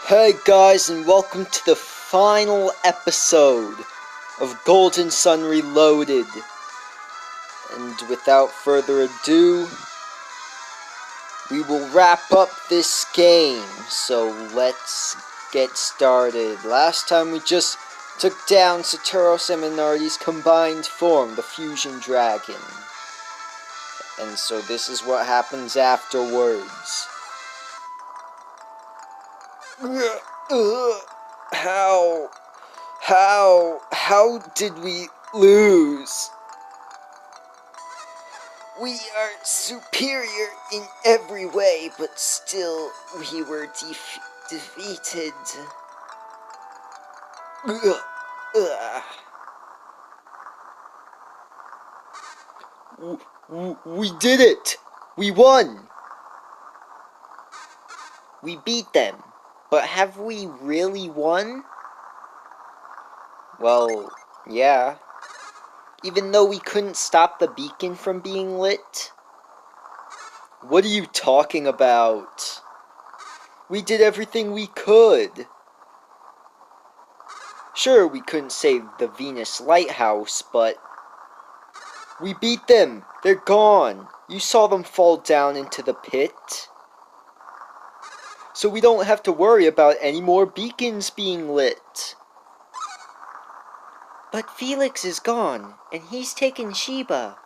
Hey guys, and welcome to the final episode of Golden Sun Reloaded. And without further ado, we will wrap up this game. So let's get started. Last time we just took down Satoru Seminardi's combined form, the Fusion Dragon. And so this is what happens afterwards. How did we lose? We are superior in every way, but still we were defeated. We did it! We won! We beat them. But have we really won? Well, yeah. Even though we couldn't stop the beacon from being lit? What are you talking about? We did everything we could. Sure, we couldn't save the Venus Lighthouse, but we beat them. They're gone. You saw them fall down into the pit. So we don't have to worry about any more beacons being lit. But Felix is gone, and he's taken Sheba.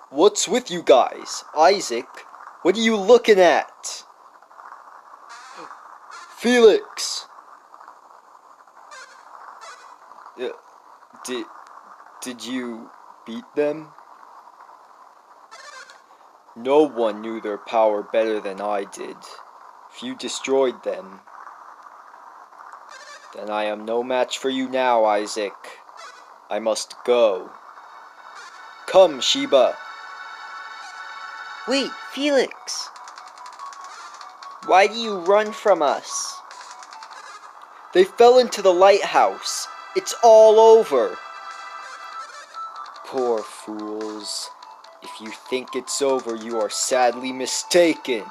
What's with you guys? Isaac, what are you looking at? Felix! Did you beat them? No one knew their power better than I did. If you destroyed them, then I am no match for you now, Isaac. I must go. Come, Sheba. Wait, Felix. Why do you run from us? They fell into the lighthouse. It's all over. Poor fools. If you think it's over, you are sadly mistaken.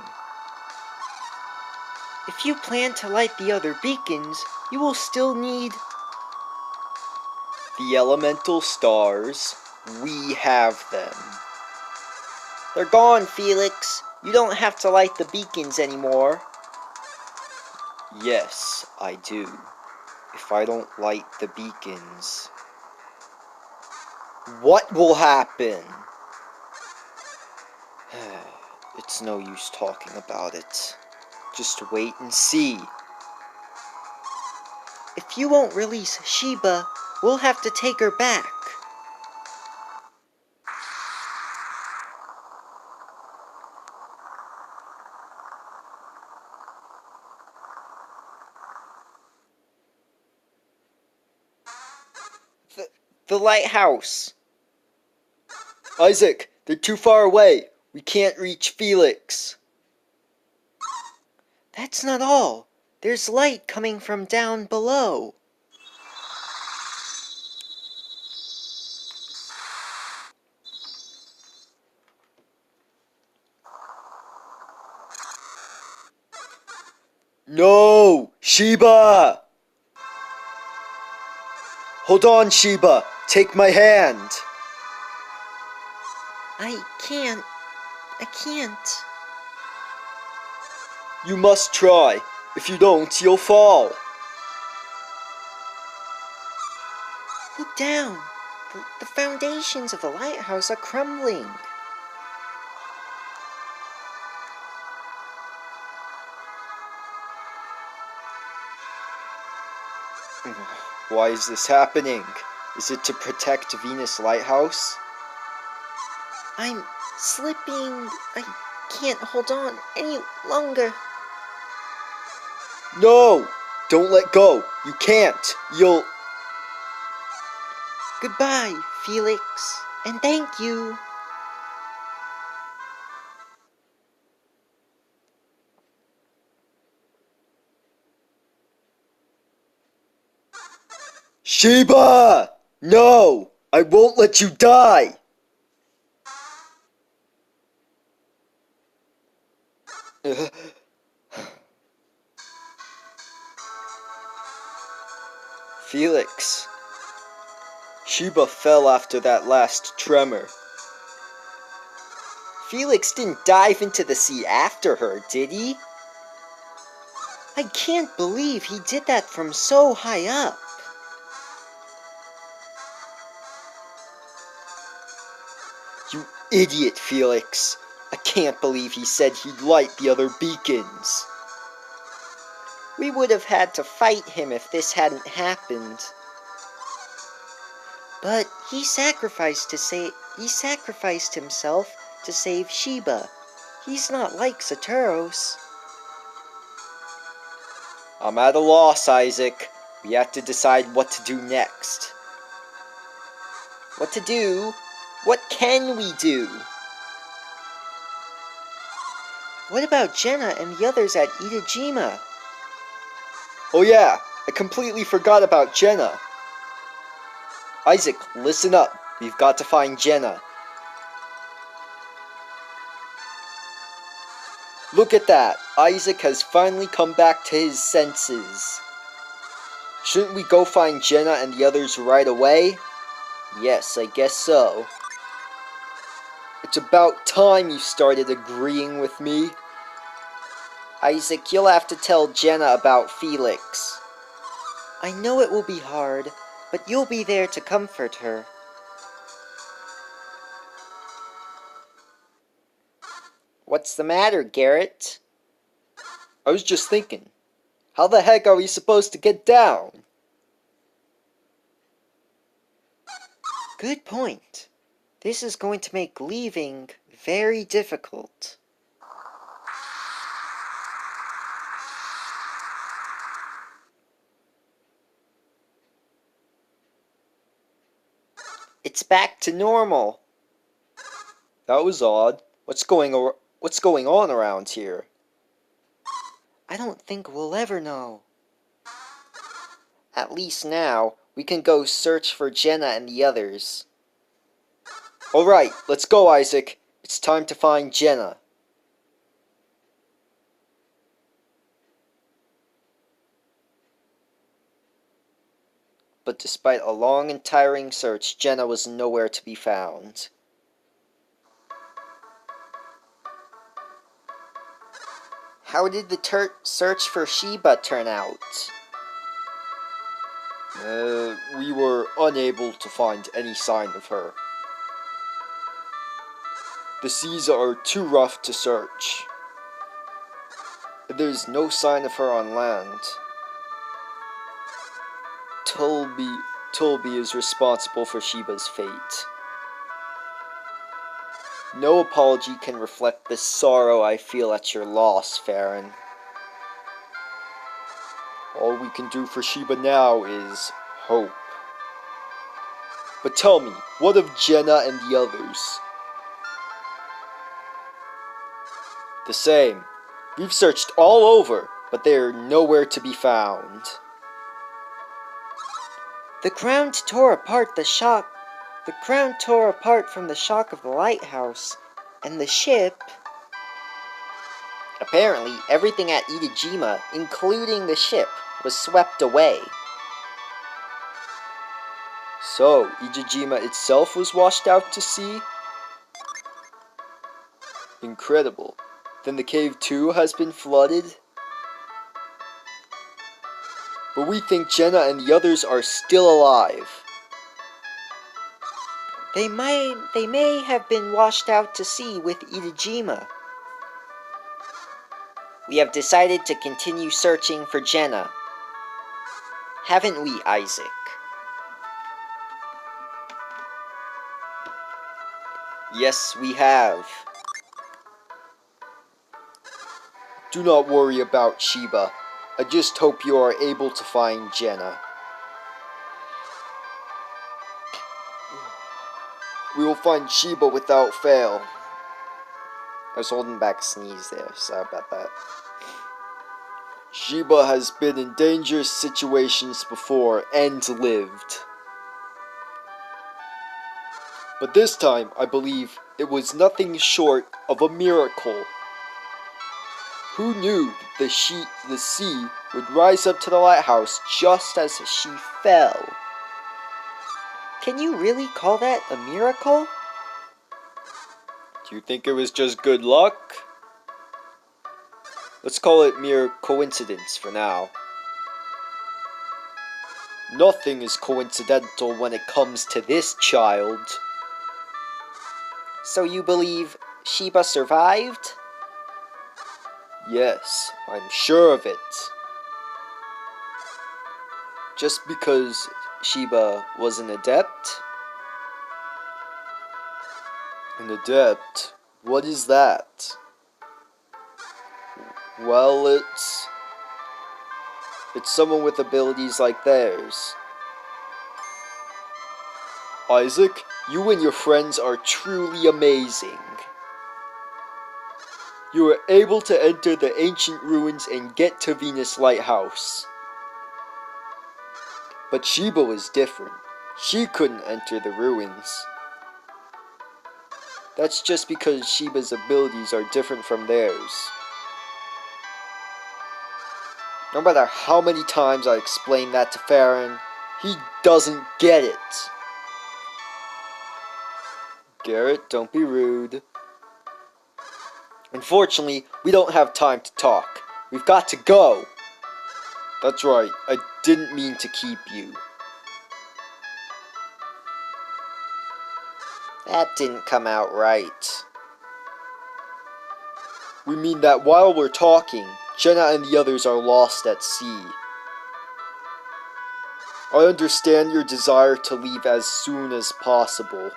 If you plan to light the other beacons, you will still need the elemental stars. We have them. They're gone, Felix. You don't have to light the beacons anymore. Yes, I do. If I don't light the beacons, what will happen? It's no use talking about it. Just wait and see. If you won't release Sheba, we'll have to take her back. The lighthouse. Isaac, they're too far away. We can't reach Felix. That's not all. There's light coming from down below. No! Sheba! Hold on, Sheba. Take my hand. I can't. You must try. If you don't, you'll fall. Look down. The foundations of the lighthouse are crumbling. Why is this happening? Is it to protect Venus Lighthouse? I'm slipping. I can't hold on any longer. No! Don't let go. You can't. You'll... Goodbye, Felix. And thank you. Sheba! No! I won't let you die! Felix. Sheba fell after that last tremor. Felix didn't dive into the sea after her, did he? I can't believe he did that from so high up. You idiot, Felix. I can't believe he said he'd light the other beacons. We would have had to fight him if this hadn't happened. But he sacrificed himself to save Sheba. He's not like Saturos. I'm at a loss, Isaac. We have to decide what to do next. What to do? What can we do? What about Jenna and the others at Itajima? Oh yeah, I completely forgot about Jenna. Isaac, listen up. We've got to find Jenna. Look at that. Isaac has finally come back to his senses. Shouldn't we go find Jenna and the others right away? Yes, I guess so. It's about time you started agreeing with me. Isaac, you'll have to tell Jenna about Felix. I know it will be hard, but you'll be there to comfort her. What's the matter, Garrett? I was just thinking, how the heck are we supposed to get down? Good point. This is going to make leaving very difficult. It's back to normal. That was odd. What's going on around here? I don't think we'll ever know. At least now, we can go search for Jenna and the others. Alright, let's go, Isaac. It's time to find Jenna. But despite a long and tiring search, Jenna was nowhere to be found. How did the search for Sheba turn out? We were unable to find any sign of her. The seas are too rough to search. There's no sign of her on land. Tolby is responsible for Sheba's fate. No apology can reflect the sorrow I feel at your loss, Farron. All we can do for Sheba now is hope. But tell me, what of Jenna and the others? The same. We've searched all over, but they are nowhere to be found. The ground tore apart from the shock of the lighthouse, and the ship... Apparently, everything at Itajima, including the ship, was swept away. So, Itajima itself was washed out to sea? Incredible. Then the cave too has been flooded? But we think Jenna and the others are still alive. They may have been washed out to sea with Itajima. We have decided to continue searching for Jenna. Haven't we, Isaac? Yes, we have. Do not worry about Sheba. I just hope you are able to find Jenna. We will find Sheba without fail. I was holding back a sneeze there, sorry about that. Sheba has been in dangerous situations before and lived. But this time, I believe, it was nothing short of a miracle. Who knew the sea would rise up to the lighthouse just as she fell? Can you really call that a miracle? Do you think it was just good luck? Let's call it mere coincidence for now. Nothing is coincidental when it comes to this child. So you believe Sheba survived? Yes, I'm sure of it. Just because Sheba was an adept? An adept? What is that? Well, it's someone with abilities like theirs. Isaac, you and your friends are truly amazing. You were able to enter the ancient ruins and get to Venus Lighthouse. But Sheba was different. She couldn't enter the ruins. That's just because Sheba's abilities are different from theirs. No matter how many times I explain that to Farron, he doesn't get it. Garrett, don't be rude. Unfortunately, we don't have time to talk. We've got to go. That's right, I didn't mean to keep you. That didn't come out right. We mean that while we're talking, Jenna and the others are lost at sea. I understand your desire to leave as soon as possible.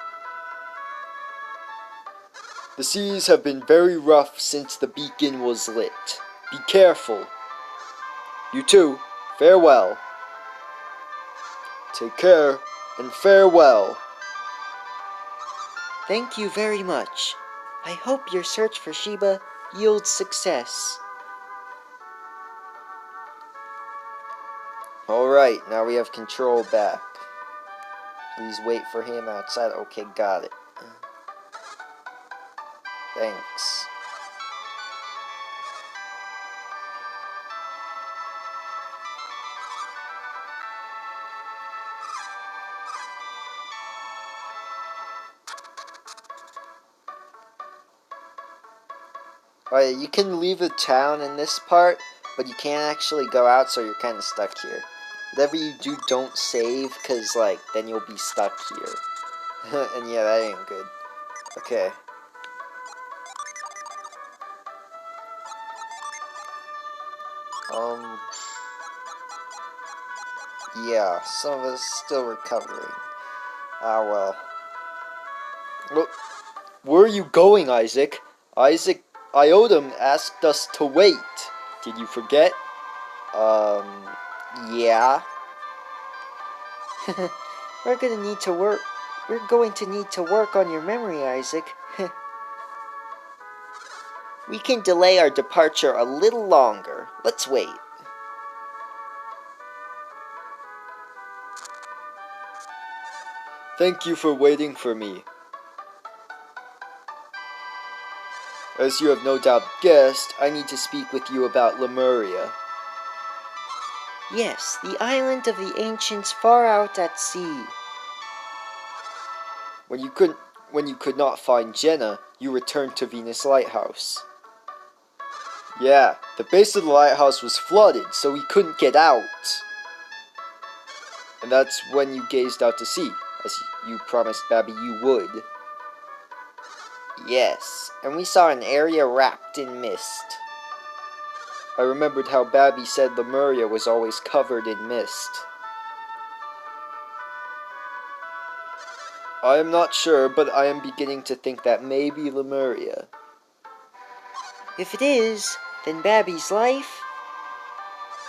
The seas have been very rough since the beacon was lit. Be careful. You too, farewell. Take care, and farewell. Thank you very much. I hope your search for Sheba yields success. Alright, now we have control back. Please wait for him outside. Okay, got it. Thanks. Alright, you can leave the town in this part, but you can't actually go out, so you're kind of stuck here. Whatever you do, don't save, because, like, then you'll be stuck here. And yeah, that ain't good. Okay. Yeah, some of us still recovering. Ah, well. Look, where are you going, Isaac? Isaac, Iodum asked us to wait. Did you forget? Yeah. We're going to need to work on your memory, Isaac. We can delay our departure a little longer. Let's wait. Thank you for waiting for me. As you have no doubt guessed, I need to speak with you about Lemuria. Yes, the island of the ancients far out at sea. When you could not find Jenna, you returned to Venus Lighthouse. Yeah, the base of the lighthouse was flooded, so we couldn't get out. And that's when you gazed out to sea, as you promised Babby you would. Yes, and we saw an area wrapped in mist. I remembered how Babby said Lemuria was always covered in mist. I am not sure, but I am beginning to think that maybe Lemuria. If it is, then Babby's life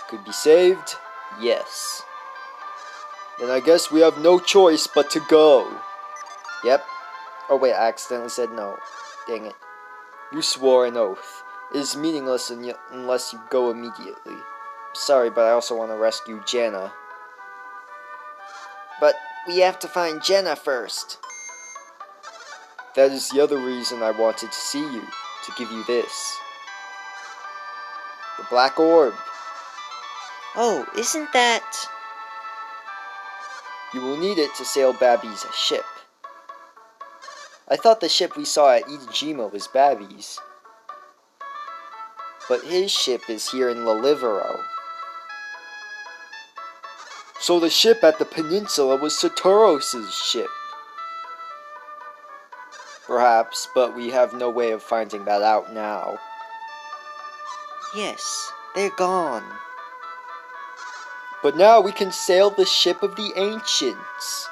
could be saved? Yes. Then I guess we have no choice but to go. Yep. Oh wait, I accidentally said no. Dang it. You swore an oath. It is meaningless unless you go immediately. Sorry, but I also want to rescue Jenna. But we have to find Jenna first. That is the other reason I wanted to see you, to give you this. The Black Orb. Oh, isn't that... You will need it to sail Babby's ship. I thought the ship we saw at Itajima was Babby's. But his ship is here in Lelivero. So the ship at the peninsula was Satoros' ship. Perhaps, but we have no way of finding that out now. Yes, they're gone. But now we can sail the ship of the ancients.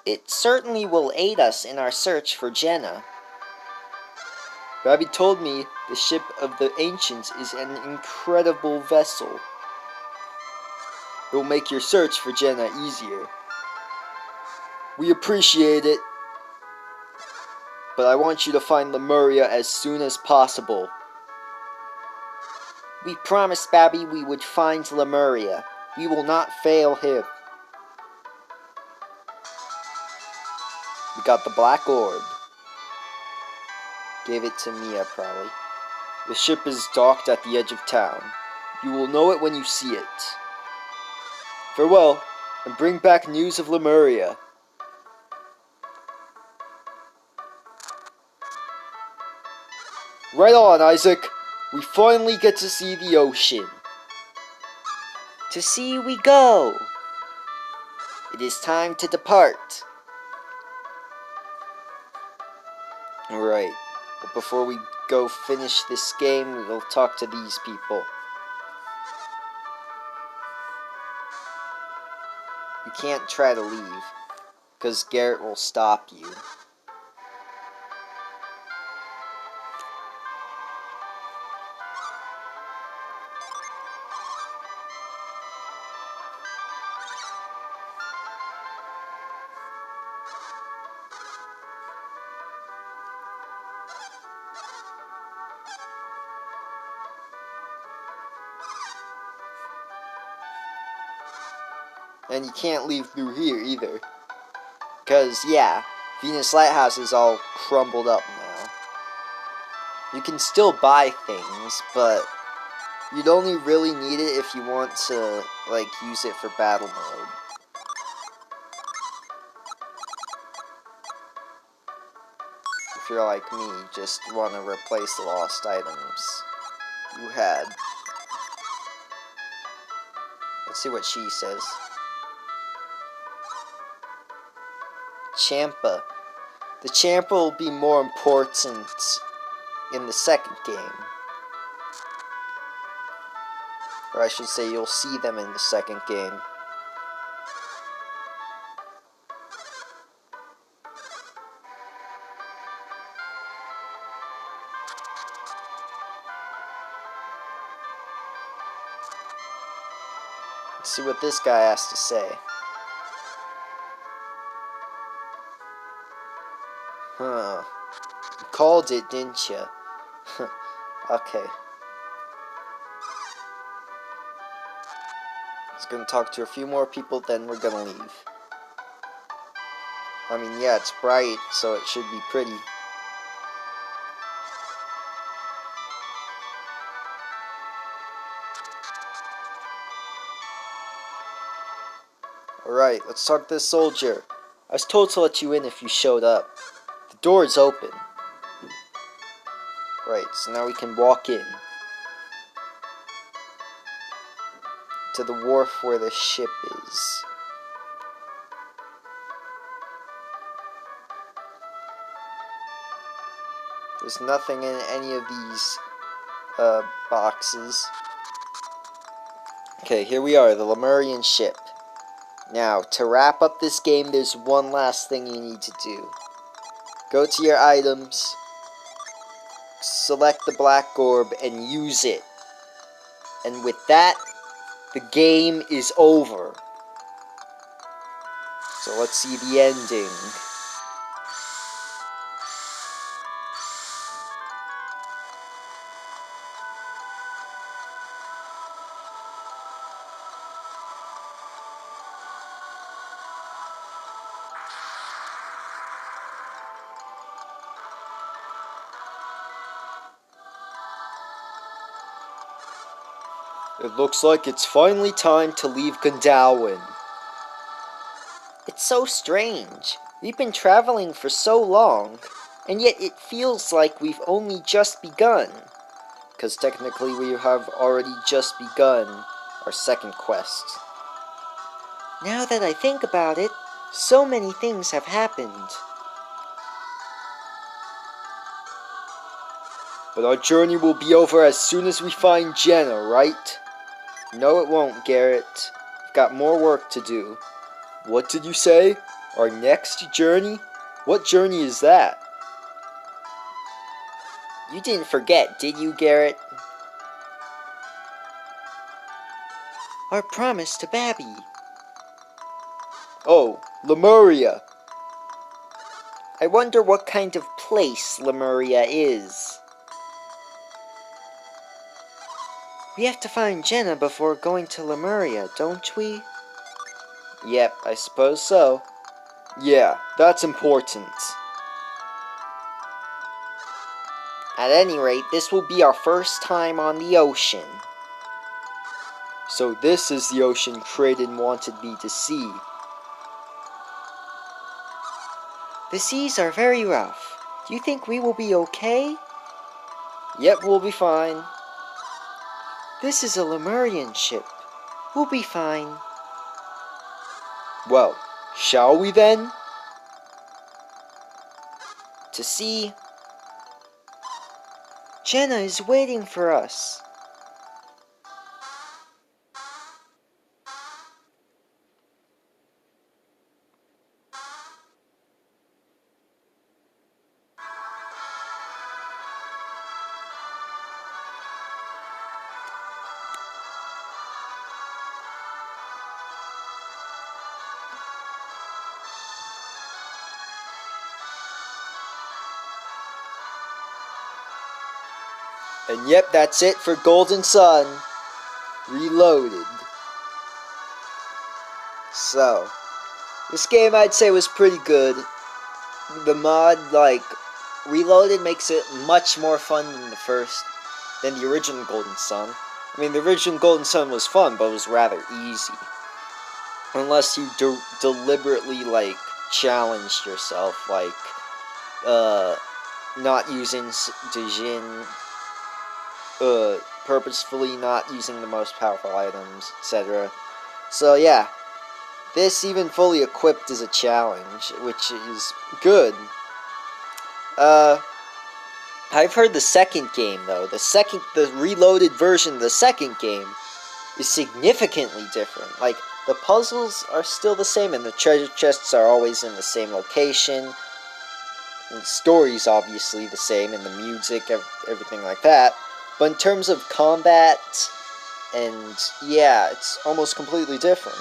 It certainly will aid us in our search for Jenna. Babby told me the ship of the ancients is an incredible vessel. It will make your search for Jenna easier. We appreciate it, but I want you to find Lemuria as soon as possible. We promised Babby we would find Lemuria. We will not fail him. We got the Black Orb. Gave it to Mia, probably. The ship is docked at the edge of town. You will know it when you see it. Farewell, and bring back news of Lemuria. Right on, Isaac. We finally get to see the ocean. To sea we go. It is time to depart. Alright, but before we go finish this game, we'll talk to these people. You can't try to leave, because Garrett will stop you. And you can't leave through here either. Because, yeah, Venus Lighthouse is all crumbled up now. You can still buy things, but you'd only really need it if you want to, like, use it for battle mode. If you're like me, just want to replace the lost items you had. Let's see what she says. Champa. The Champa will be more important in the second game. Or I should say, you'll see them in the second game. Let's see what this guy has to say. Huh. You called it, didn't you? Okay. Just gonna talk to a few more people, then we're gonna leave. I mean, yeah, it's bright, so it should be pretty. Alright, let's talk to this soldier. I was told to let you in if you showed up. The door is open. Right, so now we can walk in. To the wharf where the ship is. There's nothing in any of these boxes. Okay, here we are, the Lemurian ship. Now, to wrap up this game, there's one last thing you need to do. Go to your items, select the Black Orb, and use it. And with that, the game is over. So let's see the ending. It looks like it's finally time to leave Gandalwin. It's so strange. We've been traveling for so long, and yet it feels like we've only just begun. Because technically we have already just begun our second quest. Now that I think about it, so many things have happened. But our journey will be over as soon as we find Jenna, right? No, it won't, Garrett. We've got more work to do. What did you say? Our next journey? What journey is that? You didn't forget, did you, Garrett? Our promise to Babby. Oh, Lemuria. I wonder what kind of place Lemuria is. We have to find Jenna before going to Lemuria, don't we? Yep, I suppose so. Yeah, that's important. At any rate, this will be our first time on the ocean. So this is the ocean Kraden wanted me to see. The seas are very rough. Do you think we will be okay? Yep, we'll be fine. This is a Lemurian ship. We'll be fine. Well, shall we then? To see. Jenna is waiting for us. And yep, that's it for Golden Sun Reloaded. So, this game I'd say was pretty good. The mod, Reloaded makes it much more fun than the original Golden Sun. I mean, the original Golden Sun was fun, but it was rather easy. Unless you deliberately, challenged yourself, not using Djinn, purposefully not using the most powerful items, etc. So yeah, this even fully equipped is a challenge, which is good. I've heard the second game though, the reloaded version of the second game is significantly different. Like, the puzzles are still the same, and the treasure chests are always in the same location, and the story's obviously the same, and the music, everything like that. But in terms of combat, and yeah, it's almost completely different.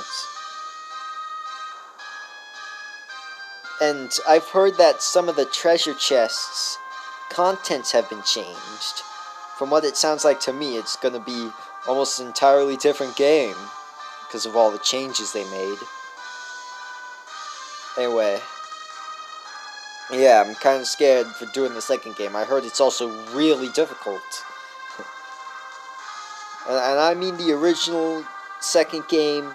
And I've heard that some of the treasure chests' contents have been changed. From what it sounds like to me, it's gonna be almost an entirely different game because of all the changes they made. Anyway, yeah, I'm kind of scared for doing the second game. I heard it's also really difficult. And I mean, the original second game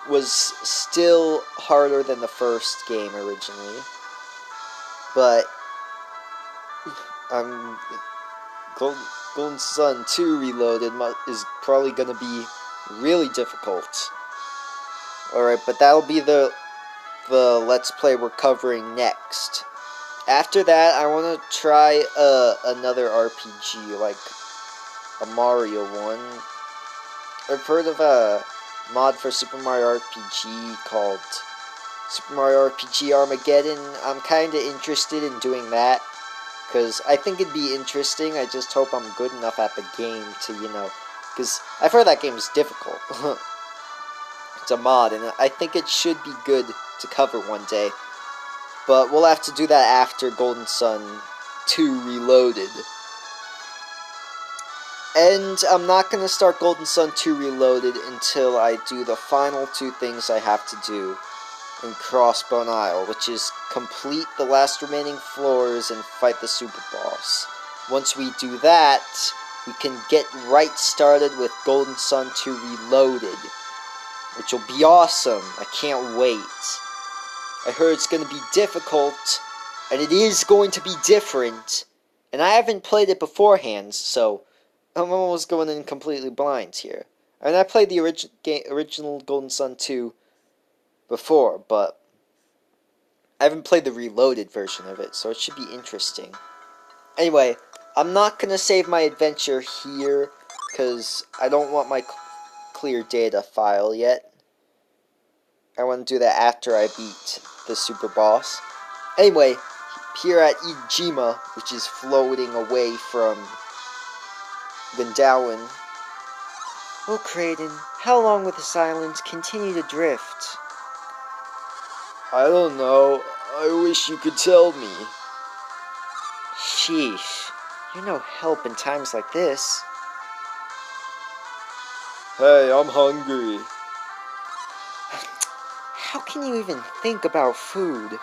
was still harder than the first game originally. But Golden Sun 2 Reloaded is probably going to be really difficult. Alright, but that'll be the Let's Play we're covering next. After that, I want to try another RPG, like a Mario one. I've heard of a mod for Super Mario RPG called Super Mario RPG Armageddon. I'm kind of interested in doing that, because I think it'd be interesting. I just hope I'm good enough at the game to, because I've heard that game is difficult. It's a mod, and I think it should be good to cover one day. But we'll have to do that after Golden Sun 2 Reloaded. And I'm not going to start Golden Sun 2 Reloaded until I do the final two things I have to do in Crossbone Isle, which is complete the last remaining floors and fight the super boss. Once we do that, we can get right started with Golden Sun 2 Reloaded, which will be awesome. I can't wait. I heard it's going to be difficult, and it is going to be different, and I haven't played it beforehand, so I'm almost going in completely blind here. And I played the original Golden Sun 2 before, but I haven't played the Reloaded version of it, so it should be interesting. Anyway, I'm not going to save my adventure here, because I don't want my clear data file yet. I want to do that after I beat the super boss. Anyway, here at Ijima, which is floating away from Gundawin. Oh, Kraden, how long will this island continue to drift? I don't know. I wish you could tell me. Sheesh, you're no help in times like this. Hey, I'm hungry. How can you even think about food?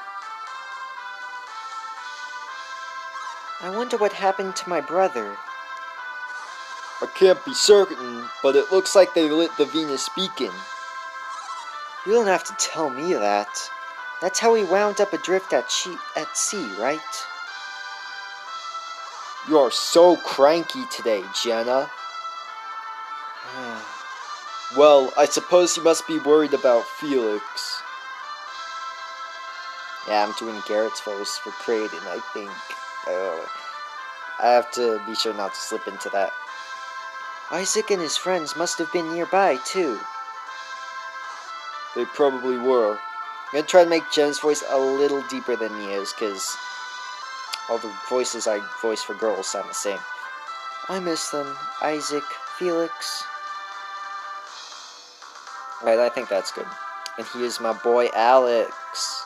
I wonder what happened to my brother. I can't be certain, but it looks like they lit the Venus beacon. You don't have to tell me that. That's how we wound up adrift at sea, right? You are so cranky today, Jenna. Well, I suppose you must be worried about Felix. Yeah, I'm doing Garrett's voice for Kraden, I think. I have to be sure not to slip into that. Isaac and his friends must have been nearby, too. They probably were. I'm gonna try to make Jen's voice a little deeper than Mia's, because all the voices I voice for girls sound the same. I miss them. Isaac, Felix. Right, I think that's good. And he is my boy Alex.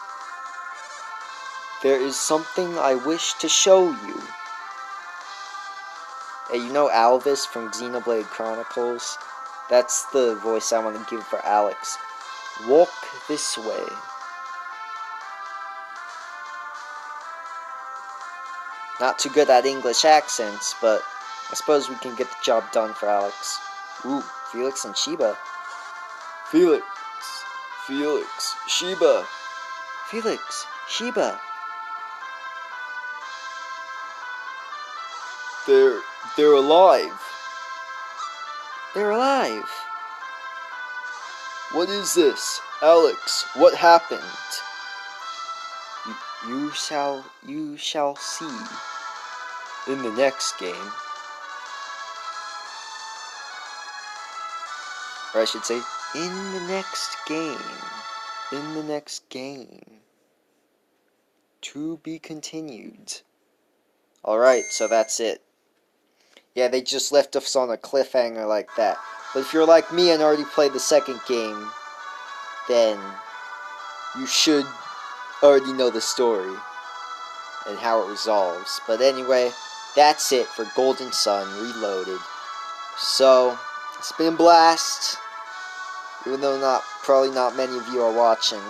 There is something I wish to show you. Hey, you know Alvis from Xenoblade Chronicles? That's the voice I want to give for Alex. Walk this way. Not too good at English accents, but I suppose we can get the job done for Alex. Ooh, Felix and Sheba. Felix, Sheba. Felix, Sheba. They're alive. They're alive. What is this? Alex, what happened? You shall see. In the next game. Or I should say, in the next game. In the next game. To be continued. Alright, so that's it. Yeah, they just left us on a cliffhanger like that. But if you're like me and already played the second game, then you should already know the story and how it resolves. But anyway, that's it for Golden Sun Reloaded. So, it's been a blast. Even though probably not many of you are watching.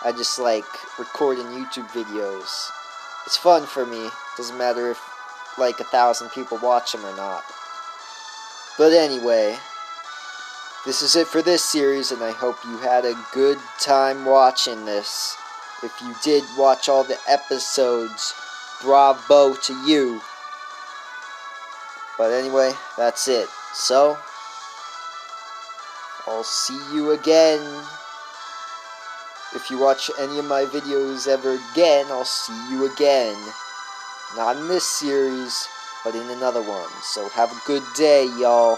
I just like recording YouTube videos. It's fun for me. Doesn't matter if like 1,000 people watch them or not. But anyway, this is it for this series, and I hope you had a good time watching this. If you did watch all the episodes, bravo to you. But anyway, that's it. So, I'll see you again. If you watch any of my videos ever again, I'll see you again. Not in this series, but in another one. So have a good day, y'all.